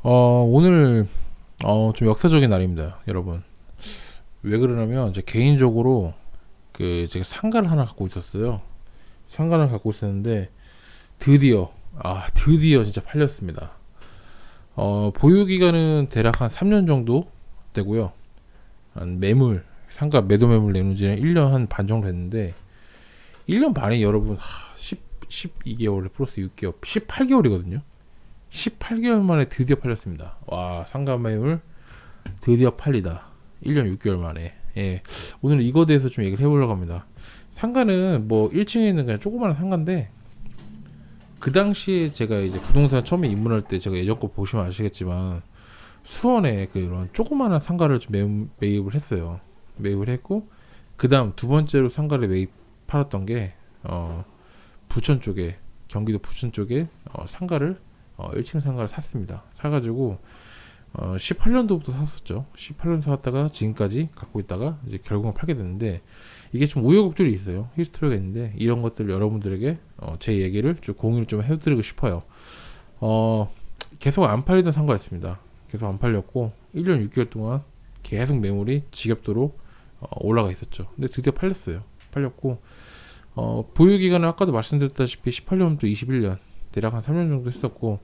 오늘 좀 역사적인 날입니다, 여러분. 왜 그러냐면 제 개인적으로 제가 상가를 하나 갖고 있었어요. 상가를 갖고 있었는데 드디어 진짜 팔렸습니다. 보유 기간은 대략 한 3년 정도 되고요. 한 상가 매도 매물 내놓은 지는 1년 한 반 정도 됐는데 1년 반에 여러분 12개월 플러스 6개월 18개월이거든요. 18개월 만에 드디어 팔렸습니다. 와, 상가 매물 드디어 팔리다. 1년 6개월 만에. 예. 오늘 이거 대해서 좀 얘기를 해보려고 합니다. 상가는 뭐 1층에 있는 그냥 조그마한 상가인데, 그 당시에 제가 이제 부동산 처음에 입문할 때 제가 예전 거 보시면 아시겠지만, 수원에 그런 조그마한 상가를 좀 매입을 했어요. 매입을 했고, 그 다음 두 번째로 상가를 팔았던 게, 부천 쪽에, 경기도 부천 쪽에, 상가를, 1층 상가를 샀습니다. 사가지고, 18년도부터 샀었죠. 18년 샀다가 지금까지 갖고 있다가 이제 결국은 팔게 됐는데, 이게 좀 우여곡절이 있어요. 히스토리가 있는데 이런 것들 여러분들에게 제 얘기를 좀 공유를 좀 해드리고 싶어요. 계속 안 팔리던 상가였습니다. 계속 안 팔렸고 1년 6개월 동안 계속 매물이 지겹도록 올라가 있었죠. 근데 드디어 팔렸어요. 팔렸고 보유 기간은 아까도 말씀드렸다시피 18년부터 21년 대략 한 3년 정도 했었고,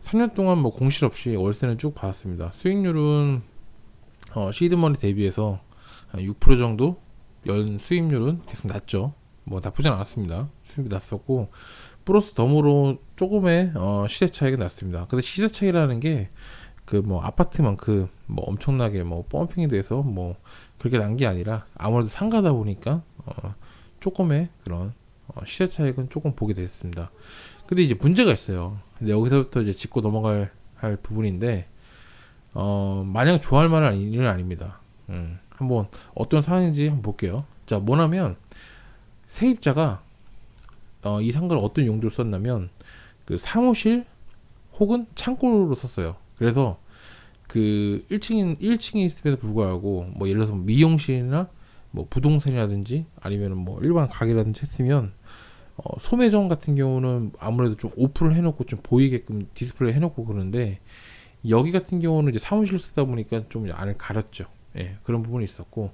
3년 동안 뭐 공실 없이 월세는 쭉 받았습니다. 수익률은 시드머니 대비해서 한 6% 정도 연 수익률은 계속 낮죠. 뭐 나쁘진 않았습니다. 수익이 났었고, 플러스 덤으로 조금의 시세 차이가 났습니다. 근데 시세 차이라는 게 그 뭐 아파트만큼 뭐 엄청나게 뭐 펌핑이 돼서 뭐 그렇게 난 게 아니라, 아무래도 상가다 보니까 조금의 그런 시세 차익은 조금 보게 됐습니다. 근데 이제 문제가 있어요. 근데 여기서부터 이제 짚고 넘어갈 할 부분인데, 마냥 좋아할 만한 일은 아닙니다. 한번 어떤 상황인지 한번 볼게요. 자, 뭐냐면 세입자가 이 상가를 어떤 용도로 썼냐면 그 사무실 혹은 창고로 썼어요. 그래서 그 1층에 있음에도 불구하고 뭐 예를 들어서 미용실이나 뭐 부동산이라든지 아니면 뭐 일반 가게라든지 했으면, 소매점 같은 경우는 아무래도 좀 오픈을 해놓고 좀 보이게끔 디스플레이 해놓고 그러는데, 여기 같은 경우는 이제 사무실 쓰다 보니까 좀 안을 가렸죠. 예, 그런 부분이 있었고,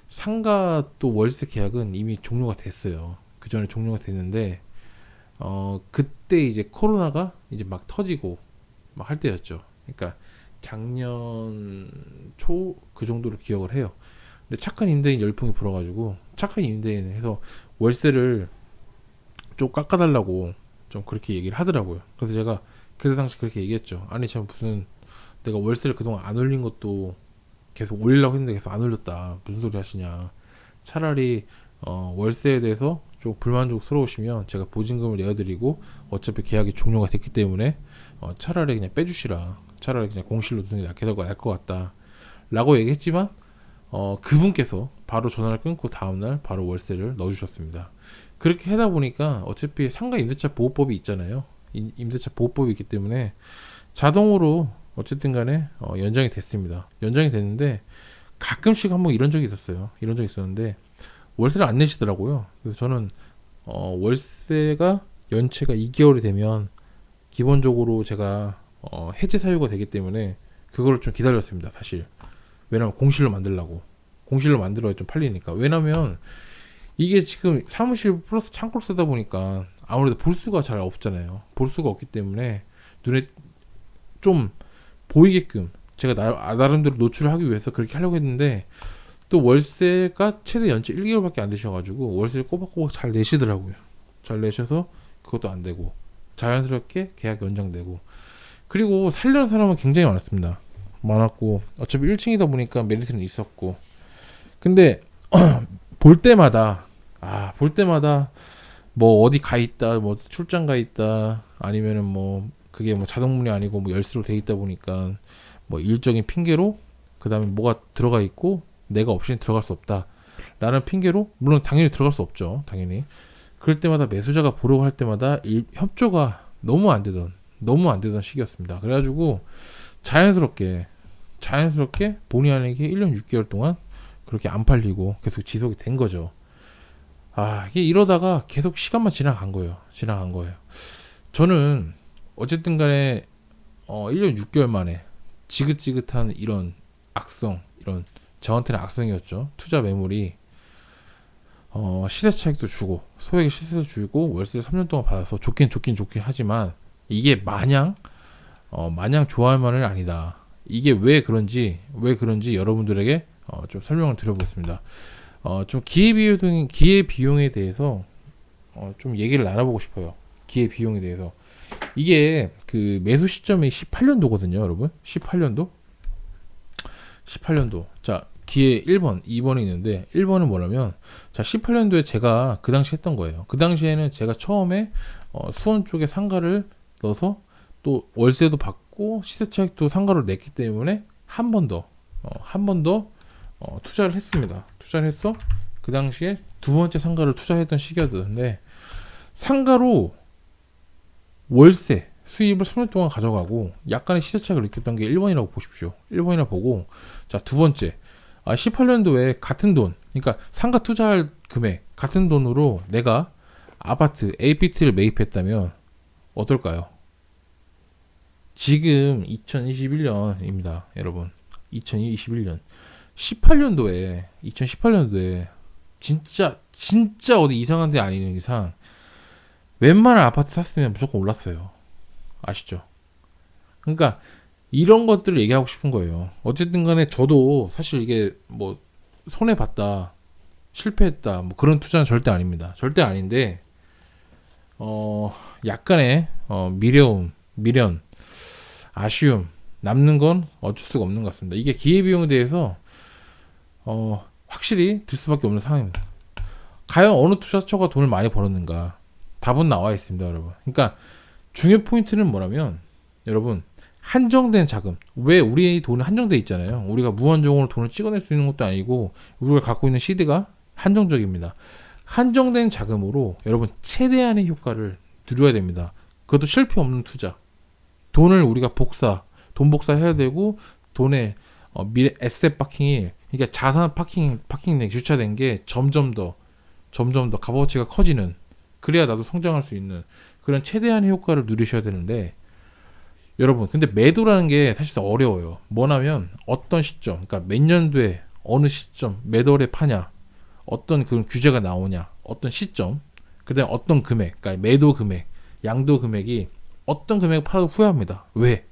상가 또 월세 계약은 이미 종료가 됐어요. 그 전에 종료가 됐는데, 그때 이제 코로나가 이제 막 터지고 막 할 때였죠. 그러니까 작년 초 그 정도로 기억을 해요. 근데 착한 임대인 열풍이 불어가지고 착한 임대인 해서 월세를 좀 깎아달라고 좀 그렇게 얘기를 하더라고요. 그래서 제가 그때 당시 그렇게 얘기했죠. 아니 참, 무슨 내가 월세를 그동안 안 올린 것도 계속 올리려고 했는데 계속 안 올렸다, 무슨 소리 하시냐. 차라리 월세에 대해서 좀 불만족스러우시면 제가 보증금을 내어드리고, 어차피 계약이 종료가 됐기 때문에 차라리 그냥 빼주시라, 차라리 그냥 공실로 두는 게 나을 것 같다 라고 얘기했지만, 그분께서 바로 전화를 끊고 다음날 바로 월세를 넣어주셨습니다. 그렇게 하다 보니까 어차피 상가 임대차 보호법이 있잖아요. 임대차 보호법이 있기 때문에 자동으로 어쨌든 간에 연장이 됐습니다. 연장이 됐는데, 가끔씩 한번 이런 적이 있었어요. 이런 적이 있었는데 월세를 안 내시더라고요. 그래서 저는 월세가 연체가 2개월이 되면 기본적으로 제가 해지 사유가 되기 때문에 그걸 좀 기다렸습니다, 사실. 왜냐면 공실로 만들어야 좀 팔리니까. 왜냐면 이게 지금 사무실 플러스 창고를 쓰다 보니까 아무래도 볼 수가 잘 없잖아요. 볼 수가 없기 때문에 눈에 좀 보이게끔 제가 나름대로 노출을 하기 위해서 그렇게 하려고 했는데, 또 월세가 최대 연체 1개월밖에 안 되셔가지고 월세를 꼬박꼬박 잘 내시더라고요. 잘 내셔서 그것도 안 되고 자연스럽게 계약 연장되고, 그리고 살려는 사람은 굉장히 많았고, 어차피 1층이다 보니까 메리트는 있었고. 근데 볼 때마다 뭐 어디 가 있다, 뭐 출장 가 있다, 아니면은 뭐 그게 뭐 자동문이 아니고 뭐 열쇠로 돼 있다 보니까 뭐 일적인 핑계로, 그 다음에 뭐가 들어가 있고 내가 없이는 들어갈 수 없다 라는 핑계로, 물론 당연히 들어갈 수 없죠, 당연히. 그럴 때마다 매수자가 보려고 할 때마다 협조가 너무 안 되던 시기였습니다. 그래가지고 자연스럽게 본의 아니게 1년 6개월 동안 그렇게 안 팔리고 계속 지속이 된 거죠. 이게 이러다가 계속 시간만 지나간 거예요. 저는 어쨌든 간에 1년 6개월 만에 지긋지긋한 이런 악성, 이런 저한테는 악성이었죠. 투자 매물이 시세 차익도 주고 소액의 시세도 주고 월세를 3년 동안 받아서 좋긴 하지만 이게 마냥 좋아할 만은 아니다. 이게 왜 그런지 여러분들에게 좀 설명을 드려보겠습니다. 좀 기회비용에 대해서 좀 얘기를 나눠보고 싶어요. 기회비용에 대해서. 이게 그 매수 시점이 18년도거든요, 여러분. 18년도. 자, 기회 1번, 2번이 있는데 1번은 뭐냐면, 자, 18년도에 제가 그 당시 했던 거예요. 그 당시에는 제가 처음에 수원 쪽에 상가를 넣어서 또 월세도 받고 시세 차익도 상가로 냈기 때문에 한 번 더 투자를 했습니다. 투자를 해서 그 당시에 두 번째 상가를 투자했던 시기였는데, 상가로 월세 수입을 3년 동안 가져가고 약간의 시세 차익을 느꼈던 게 1번이라고 보십시오. 1번이라 보고, 자, 두 번째, 18년도에 같은 돈, 그러니까 상가 투자할 금액 같은 돈으로 내가 아파트 APT를 매입했다면 어떨까요? 지금 2021년입니다, 여러분. 2021년 2018년도에 진짜 어디 이상한 데 아니는 이상 웬만한 아파트 샀으면 무조건 올랐어요. 아시죠? 그러니까 이런 것들을 얘기하고 싶은 거예요. 어쨌든 간에 저도 사실 이게 뭐 손해봤다, 실패했다, 뭐 그런 투자는 절대 아닙니다. 절대 아닌데, 약간의 미련, 아쉬움 남는 건 어쩔 수가 없는 것 같습니다. 이게 기회비용에 대해서 확실히 들 수밖에 없는 상황입니다. 과연 어느 투자처가 돈을 많이 벌었는가? 답은 나와 있습니다, 여러분. 그러니까 중요 포인트는 뭐냐면, 여러분, 한정된 자금. 왜 우리의 돈은 한정돼 있잖아요. 우리가 무한정으로 돈을 찍어낼 수 있는 것도 아니고 우리가 갖고 있는 CD가 한정적입니다. 한정된 자금으로 여러분 최대한의 효과를 누려야 됩니다. 그것도 실패 없는 투자. 돈을 우리가 돈 복사해야 되고, 돈의 미래 에셋 파킹이, 그러니까 자산 파킹 내 주차된 게 점점 더 값어치가 커지는, 그래야 나도 성장할 수 있는 그런 최대한의 효과를 누리셔야 되는데, 여러분, 근데 매도라는 게 사실상 어려워요. 뭐냐면 어떤 시점, 그러니까 몇 년도에 어느 시점 매도를 파냐, 어떤 그런 규제가 나오냐, 어떤 시점, 그다음 어떤 금액, 그러니까 매도 금액, 양도 금액이 어떤 금액을 팔아도 후회합니다. 왜?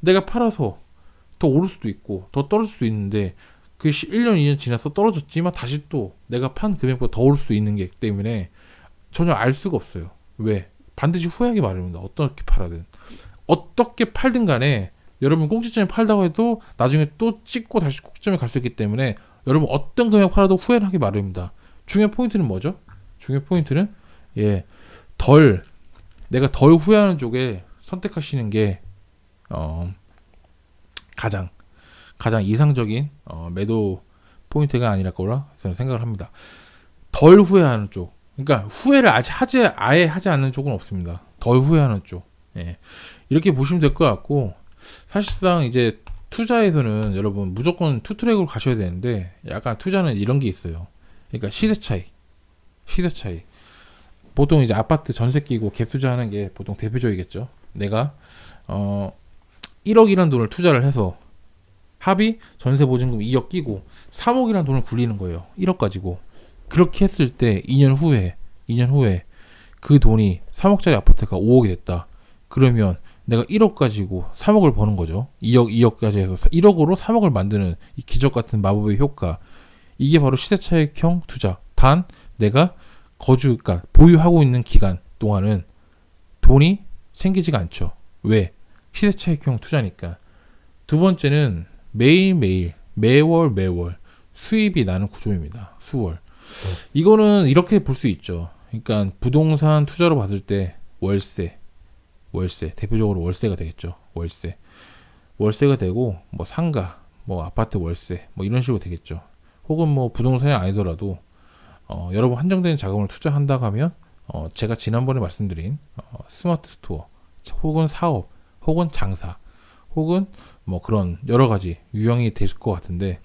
내가 팔아서 더 오를 수도 있고 더 떨어질 수도 있는데, 그 1년 2년 지나서 떨어졌지만 다시 또 내가 판 금액보다 더 오를 수 있는 게 때문에 전혀 알 수가 없어요. 왜? 반드시 후회하기 마련입니다. 어떻게 팔아든, 어떻게 팔든 간에 여러분 꼭지점에 팔다고 해도 나중에 또 찍고 다시 꼭지점에 갈 수 있기 때문에 여러분 어떤 금액 팔아도 후회를 하기 마련입니다. 중요 포인트는 뭐죠? 중요 포인트는 내가 덜 후회하는 쪽에 선택하시는 게 가장 이상적인 매도 포인트가 아니라 거라 저는 생각을 합니다. 덜 후회하는 쪽, 그러니까 후회를 아예 하지 않는 쪽은 없습니다. 덜 후회하는 쪽. 예. 이렇게 보시면 될 것 같고, 사실상 이제 투자에서는 여러분 무조건 투트랙으로 가셔야 되는데, 약간 투자는 이런 게 있어요. 그러니까 시세 차이. 보통 이제 아파트 전세 끼고 갭 투자하는 게 보통 대표적이겠죠. 내가 1억이라는 돈을 투자를 해서 합의 전세 보증금 2억 끼고 3억이라는 돈을 굴리는 거예요. 1억 가지고. 그렇게 했을 때 2년 후에 그 돈이 3억짜리 아파트가 5억이 됐다. 그러면 내가 1억 가지고 3억을 버는 거죠. 2억까지 해서 1억으로 3억을 만드는 이 기적 같은 마법의 효과. 이게 바로 시세차익형 투자. 단 내가 그러니까 보유하고 있는 기간 동안은 돈이 생기지가 않죠. 왜? 시세차익형 투자니까. 두 번째는 매월 수입이 나는 구조입니다. 수월. 이거는 이렇게 볼 수 있죠. 그러니까 부동산 투자로 봤을 때 월세 대표적으로 월세가 되겠죠. 월세가 되고, 뭐 상가, 뭐 아파트 월세, 뭐 이런 식으로 되겠죠. 혹은 뭐 부동산이 아니더라도 여러분 한정된 자금을 투자한다고 하면 제가 지난번에 말씀드린 스마트 스토어, 혹은 사업, 혹은 장사, 혹은 뭐 그런 여러 가지 유형이 될 것 같은데,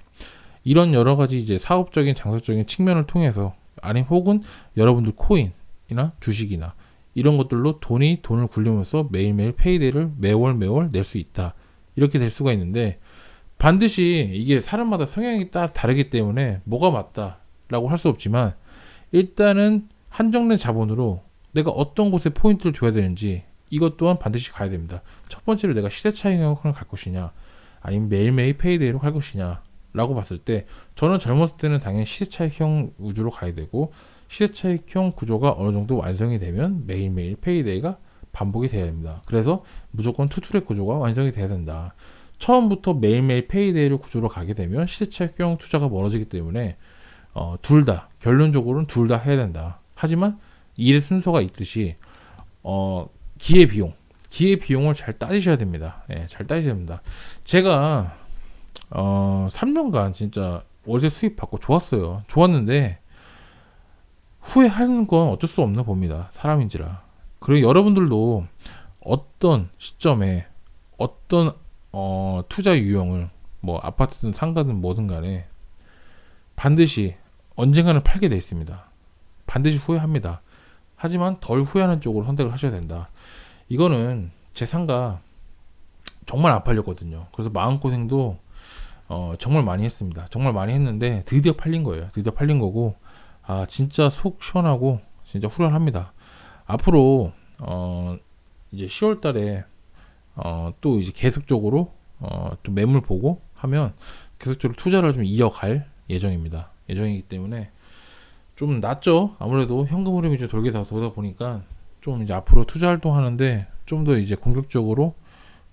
이런 여러 가지 이제 사업적인 장사적인 측면을 통해서, 아니 혹은 여러분들 코인이나 주식이나 이런 것들로 돈을 굴리면서 매일매일 페이데이를 매월 낼 수 있다. 이렇게 될 수가 있는데, 반드시 이게 사람마다 성향이 다르기 때문에 뭐가 맞다라고 할 수 없지만, 일단은 한정된 자본으로 내가 어떤 곳에 포인트를 줘야 되는지 이것 또한 반드시 가야 됩니다. 첫 번째로 내가 시세 차익형으로 갈 것이냐, 아니면 매일매일 페이데이로 갈 것이냐 라고 봤을 때, 저는 젊었을 때는 당연히 시세 차익형 위주로 가야 되고, 시세 차익형 구조가 어느 정도 완성이 되면 매일매일 페이데이가 반복이 돼야 됩니다. 그래서 무조건 투트랙 구조가 완성이 돼야 된다. 처음부터 매일매일 페이데이를 구조로 가게 되면 시세 차익형 투자가 멀어지기 때문에 둘 다, 결론적으로는 둘 다 해야 된다. 하지만 일의 순서가 있듯이 기회비용을 잘 따지셔야 됩니다. 예, 잘 따지셔야 됩니다. 제가 3년간 진짜 월세 수입 받고 좋았어요. 좋았는데 후회하는 건 어쩔 수 없나 봅니다. 사람인지라. 그리고 여러분들도 어떤 시점에 어떤 투자 유형을, 뭐 아파트든 상가든 뭐든 간에 반드시 언젠가는 팔게 돼 있습니다. 반드시 후회합니다. 하지만 덜 후회하는 쪽으로 선택을 하셔야 된다. 이거는 제 상가 정말 안 팔렸거든요. 그래서 마음고생도 정말 많이 했습니다. 정말 많이 했는데 드디어 팔린 거예요. 드디어 팔린 거고, 진짜 속 시원하고 진짜 후련합니다. 앞으로 이제 10월 달에 또 이제 계속적으로 좀 매물 보고 하면 계속적으로 투자를 좀 이어갈 예정이기 때문에 좀 낫죠. 아무래도 현금 흐름이 좀 돌게 돌다 보니까 좀 이제 앞으로 투자 활동하는데 좀 더 이제 공격적으로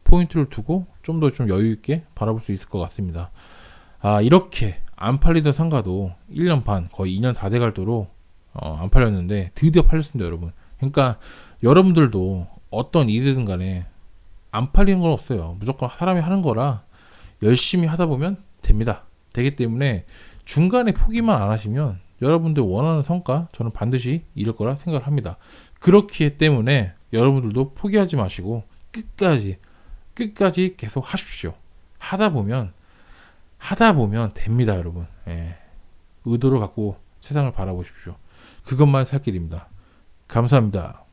포인트를 두고 좀 더 좀 여유 있게 바라볼 수 있을 것 같습니다. 이렇게 안 팔리던 상가도 1년 반, 거의 2년 다 돼갈 도록 안 팔렸는데 드디어 팔렸습니다, 여러분. 그러니까 여러분들도 어떤 일이든 간에 안 팔리는 건 없어요. 무조건 사람이 하는 거라 열심히 하다 보면 됩니다. 되기 때문에 중간에 포기만 안 하시면 여러분들 원하는 성과 저는 반드시 이룰 거라 생각을 합니다. 그렇기 때문에 여러분들도 포기하지 마시고 끝까지 계속 하십시오. 하다 보면 됩니다, 여러분. 예. 의도를 갖고 세상을 바라보십시오. 그것만 살 길입니다. 감사합니다.